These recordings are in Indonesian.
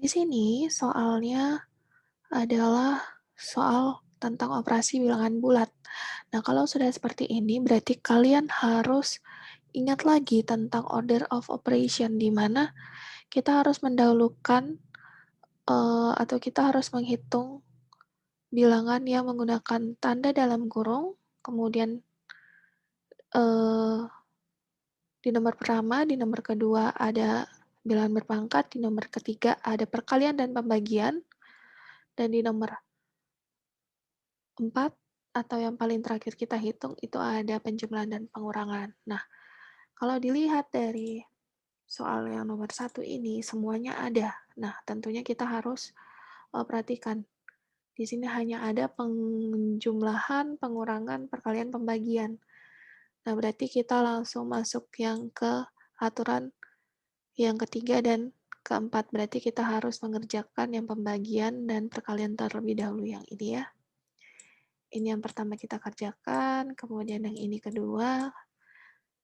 Di sini soalnya adalah soal tentang operasi bilangan bulat. Nah, kalau sudah seperti ini berarti kalian harus ingat lagi tentang order of operation, di mana kita harus mendahulukan atau kita harus menghitung bilangan yang menggunakan tanda dalam kurung, kemudian eh, di nomor pertama, di nomor kedua ada bilangan berpangkat, di nomor ketiga ada perkalian dan pembagian, dan di nomor 4 atau yang paling terakhir kita hitung itu ada penjumlahan dan pengurangan. Nah, kalau dilihat dari soal yang nomor 1 ini semuanya ada. Nah, tentunya kita harus perhatikan. Di sini hanya ada penjumlahan, pengurangan, perkalian, pembagian. Nah, berarti kita langsung masuk yang ke aturan yang ketiga dan keempat. Berarti kita harus mengerjakan yang pembagian dan perkalian terlebih dahulu yang ini ya. Ini yang pertama kita kerjakan, kemudian yang ini kedua,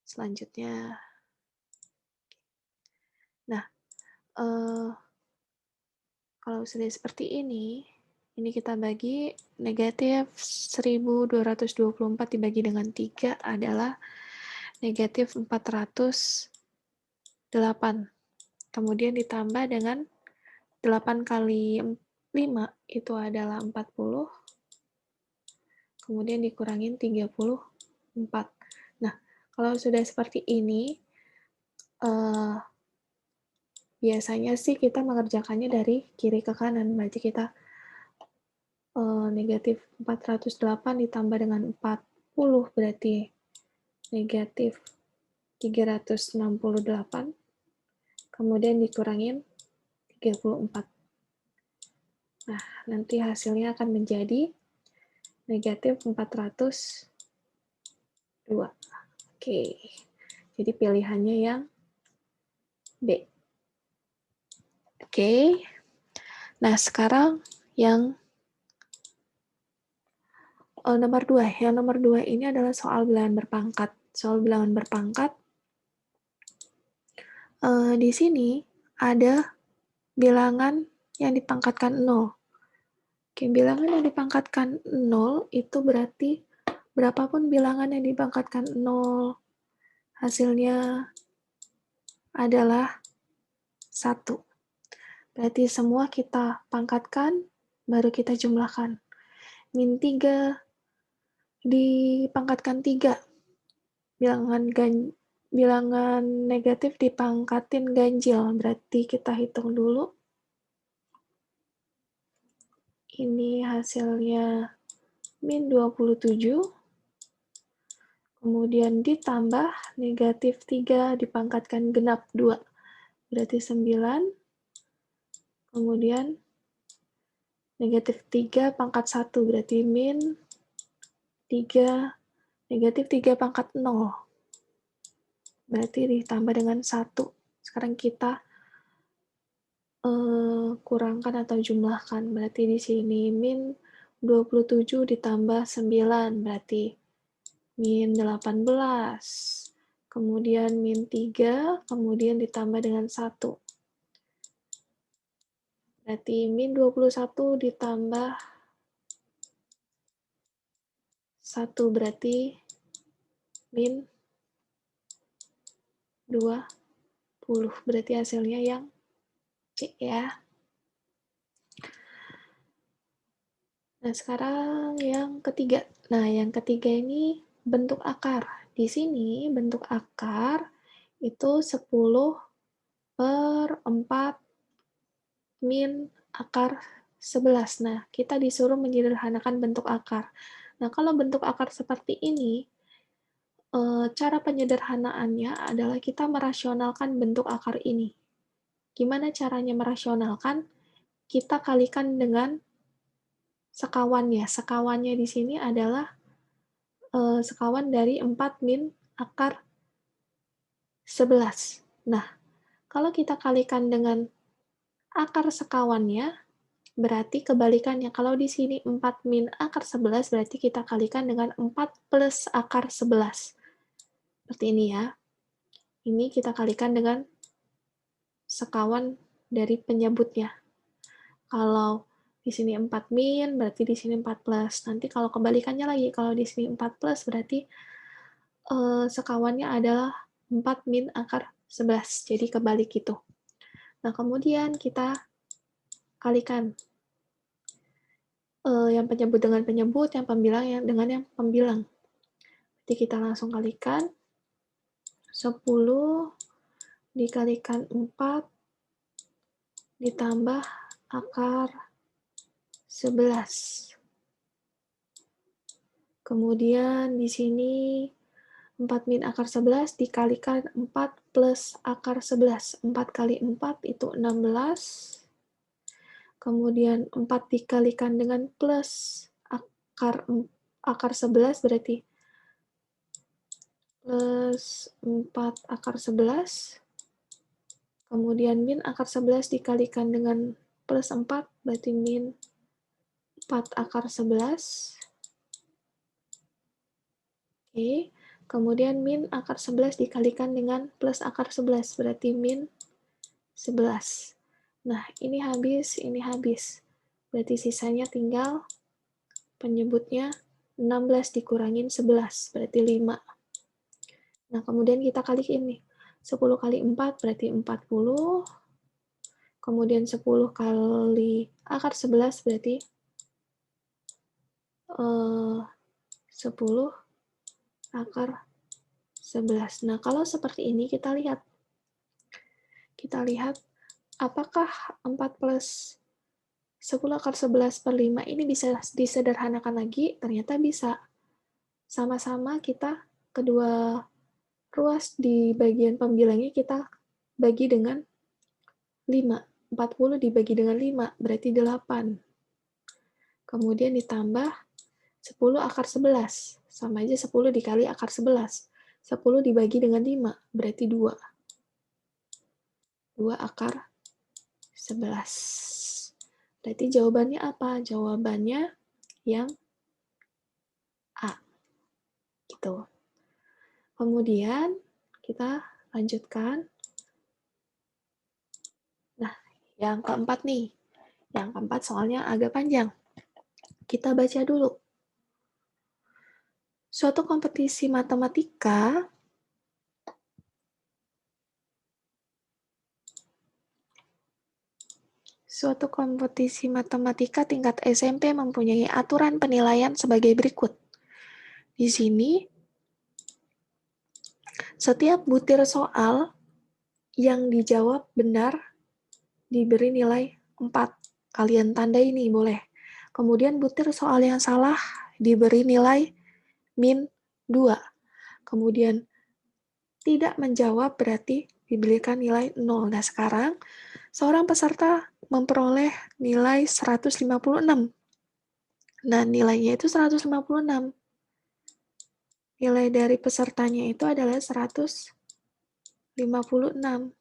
selanjutnya. Nah, kalau sudah seperti ini kita bagi negatif 1224 dibagi dengan 3 adalah negatif 408. Kemudian ditambah dengan 8 kali 5 itu adalah 40. Kemudian dikurangin 34. Nah, kalau sudah seperti ini, biasanya sih kita mengerjakannya dari kiri ke kanan. Berarti kita negatif 408 ditambah dengan 40 berarti negatif 368. Kemudian dikurangin 34. Nah, nanti hasilnya akan menjadi negatif 402. Oke, jadi pilihannya yang B. Oke, nah sekarang yang nomor 2. Yang nomor 2 ini adalah soal bilangan berpangkat. Soal bilangan berpangkat, di sini ada bilangan yang dipangkatkan 0. Oke, bilangan yang dipangkatkan 0 itu berarti berapapun bilangan yang dipangkatkan 0, hasilnya adalah 1. Berarti semua kita pangkatkan, baru kita jumlahkan. Min 3 dipangkatkan 3. Bilangan negatif dipangkatin ganjil. Berarti kita hitung dulu. Ini hasilnya min 27. Kemudian ditambah negatif 3 dipangkatkan genap 2. Berarti 9. Kemudian negatif 3 pangkat 1 berarti min 3, negatif 3 pangkat 0. Berarti ditambah dengan 1. Sekarang kita kurangkan atau jumlahkan. Berarti di sini min 27 ditambah 9, berarti min 18. Kemudian min 3, kemudian ditambah dengan 1. Berarti min 21 ditambah 1, berarti min 20. Berarti hasilnya yang C ya. Nah, sekarang yang ketiga. Nah, yang ketiga ini bentuk akar. Di sini bentuk akar itu 10/4 min akar 11. Nah, kita disuruh menyederhanakan bentuk akar. Nah, kalau bentuk akar seperti ini, cara penyederhanaannya adalah kita merasionalkan bentuk akar ini. Gimana caranya merasionalkan? Kita kalikan dengan sekawannya. Sekawannya di sini adalah sekawan dari 4 min akar 11. Nah, kalau kita kalikan dengan akar sekawannya, berarti kebalikannya. Kalau di sini 4 min akar 11, berarti kita kalikan dengan 4 plus akar 11. Seperti ini ya. Ini kita kalikan dengan sekawan dari penyebutnya. Kalau di sini 4 min, berarti di sini 4 plus. Nanti kalau kebalikannya lagi, kalau di sini 4 plus, berarti sekawannya adalah 4 min akar 11. Jadi kebalik gitu. Nah, kemudian kita kalikan yang penyebut dengan penyebut, yang pembilang dengan yang pembilang. Jadi kita langsung kalikan 10 dikalikan 4 ditambah akar 11. Kemudian di sini 4 min akar 11 dikalikan 4 plus akar 11. 4 kali 4 itu 16. Kemudian 4 dikalikan dengan plus akar 11 berarti plus 4 akar 11. Kemudian min akar 11 dikalikan dengan plus 4 berarti min 4 akar 11. Oke. Kemudian min akar 11 dikalikan dengan plus akar 11 berarti min 11. Nah, ini habis. Berarti sisanya tinggal penyebutnya 16 dikurangin 11, berarti 5. Nah, kemudian kita kalikin nih. 10 kali 4 berarti 40. Kemudian 10 kali akar 11 berarti 10 akar 11. Nah, kalau seperti ini kita lihat apakah 4 plus 10 akar 11 per 5 ini bisa disederhanakan lagi? Ternyata bisa. Sama-sama kita kedua ruas di bagian pembilangnya kita bagi dengan 5. 40 dibagi dengan 5, berarti 8. Kemudian ditambah 10 akar 11. Sama aja 10 dikali akar 11. 10 dibagi dengan 5, berarti 2. 2 akar 11. Berarti jawabannya apa? Jawabannya yang A. Gitu. Kemudian kita lanjutkan. Nah, yang keempat nih. Yang keempat soalnya agak panjang. Kita baca dulu. Suatu kompetisi matematika tingkat SMP mempunyai aturan penilaian sebagai berikut. Di sini, setiap butir soal yang dijawab benar diberi nilai 4. Kalian tandai ini boleh. Kemudian butir soal yang salah diberi nilai min 2. Kemudian tidak menjawab berarti diberikan nilai 0. Nah, sekarang seorang peserta memperoleh nilai 156. Nah, nilainya itu 156. Nilai dari pesertanya itu adalah 156.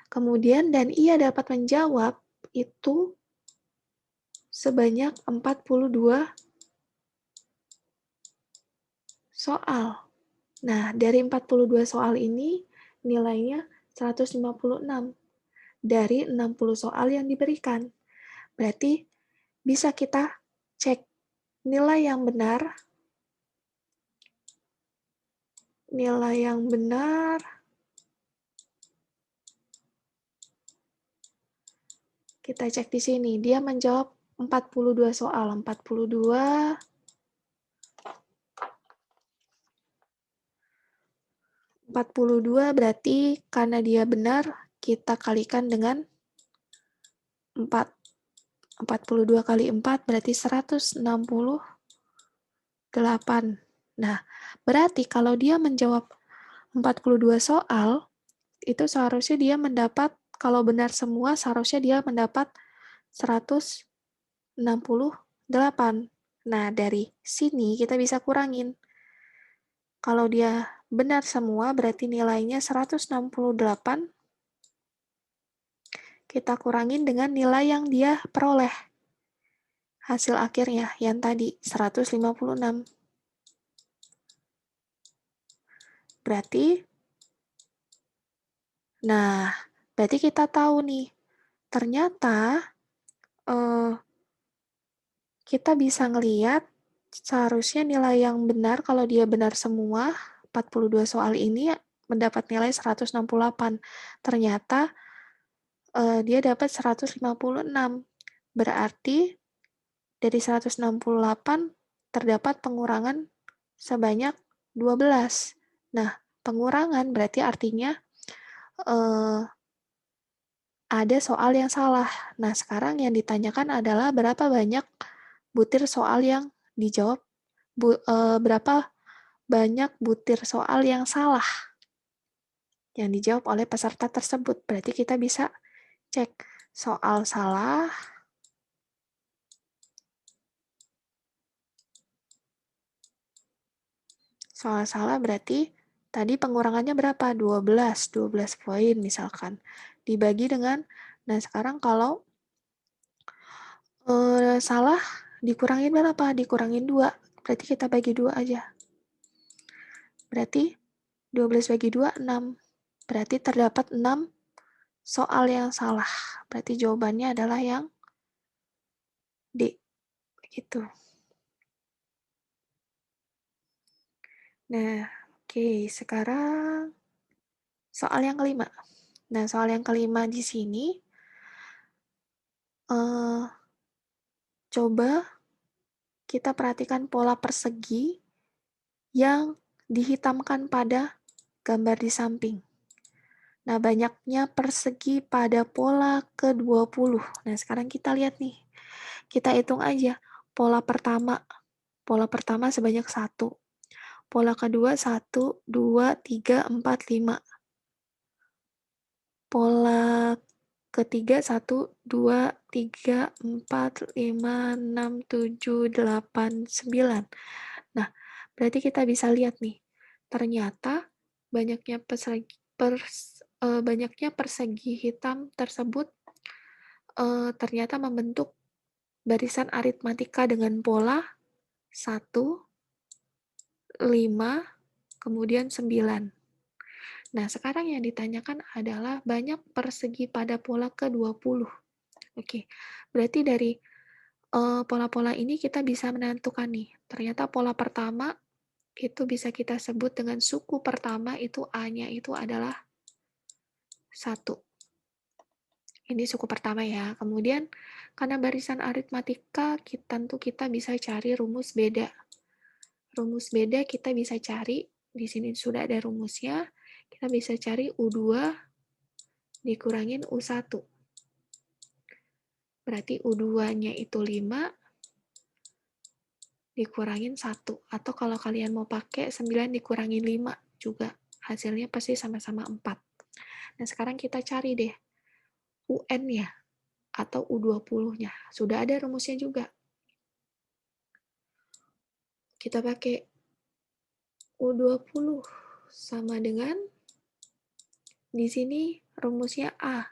Kemudian, dan ia dapat menjawab itu sebanyak 42 soal. Nah, dari 42 soal ini, nilainya 156 dari 60 soal yang diberikan. Berarti bisa kita cek nilai yang benar. Kita cek di sini. Dia menjawab 42 soal. 42 berarti karena dia benar, kita kalikan dengan 4. 42 kali 4 berarti 168. Nah, berarti kalau dia menjawab 42 soal, itu seharusnya dia mendapat, kalau benar semua, seharusnya dia mendapat 168. Nah, dari sini kita bisa kurangin. Kalau dia benar semua, berarti nilainya 168. Kita kurangin dengan nilai yang dia peroleh. Hasil akhirnya, yang tadi, 156. Berarti kita tahu nih, ternyata kita bisa ngeliat seharusnya nilai yang benar kalau dia benar semua, 42 soal ini mendapat nilai 168. Ternyata dia dapat 156. Berarti dari 168 terdapat pengurangan sebanyak 12. Nah, pengurangan berarti artinya ada soal yang salah. Nah, sekarang yang ditanyakan adalah berapa banyak butir soal yang dijawab, berapa banyak butir soal yang salah yang dijawab oleh peserta tersebut. Berarti kita bisa cek soal salah, berarti tadi pengurangannya berapa? 12 poin misalkan. Dibagi dengan, nah sekarang kalau salah dikurangin berapa? Dikurangin 2. Berarti kita bagi 2 aja. Berarti 12 bagi 2, 6. Berarti terdapat 6 soal yang salah. Berarti jawabannya adalah yang D. Gitu. Nah, oke. Sekarang soal yang kelima. Nah, soal yang kelima di sini, coba kita perhatikan pola persegi yang dihitamkan pada gambar di samping. Nah, banyaknya persegi pada pola ke-20. Nah, sekarang kita lihat nih. Kita hitung aja. Pola pertama. Pola pertama sebanyak 1. Pola kedua 1, 2, 3, 4, 5. Pola ketiga 1, 2, 3, 4, 5, 6, 7, 8, 9. Nah, berarti kita bisa lihat nih. Ternyata banyaknya persegi hitam tersebut ternyata membentuk barisan aritmatika dengan pola 1, 5, kemudian 9. Nah, sekarang yang ditanyakan adalah banyak persegi pada pola ke-20. Oke, berarti dari pola-pola ini kita bisa menentukan nih, ternyata pola pertama itu bisa kita sebut dengan suku pertama itu A-nya itu adalah 1. Ini suku pertama ya. Kemudian karena barisan aritmatika, tentu kita bisa cari rumus beda. Rumus beda kita bisa cari, di sini sudah ada rumusnya, kita bisa cari U2 dikurangin U1. Berarti U2-nya itu 5 dikurangin 1. Atau kalau kalian mau pakai 9 dikurangin 5 juga. Hasilnya pasti sama-sama 4. Nah, sekarang kita cari deh UN-nya atau U20-nya. Sudah ada rumusnya juga. Kita pakai U20 sama dengan, di sini rumusnya A.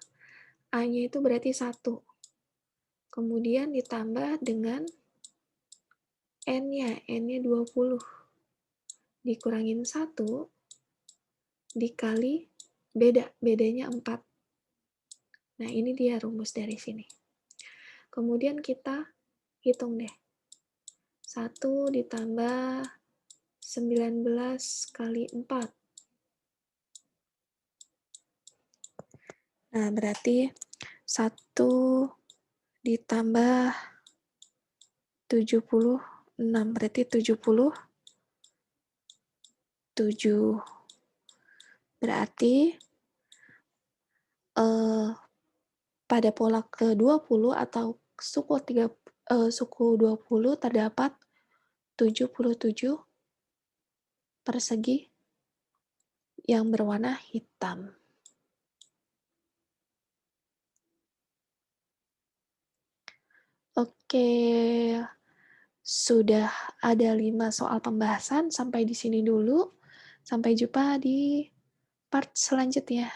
A-nya itu berarti 1. Kemudian ditambah dengan N-nya. N-nya 20. Dikurangin 1 dikali bedanya 4. Nah, ini dia rumus dari sini. Kemudian kita hitung deh. 1 ditambah 19 kali 4. Nah, berarti 1 ditambah 76. Berarti 77. Berarti pada pola ke-20 atau suku 20 terdapat 77 persegi yang berwarna hitam. Oke, sudah ada 5 soal pembahasan, sampai di sini dulu. Sampai jumpa di part selanjutnya.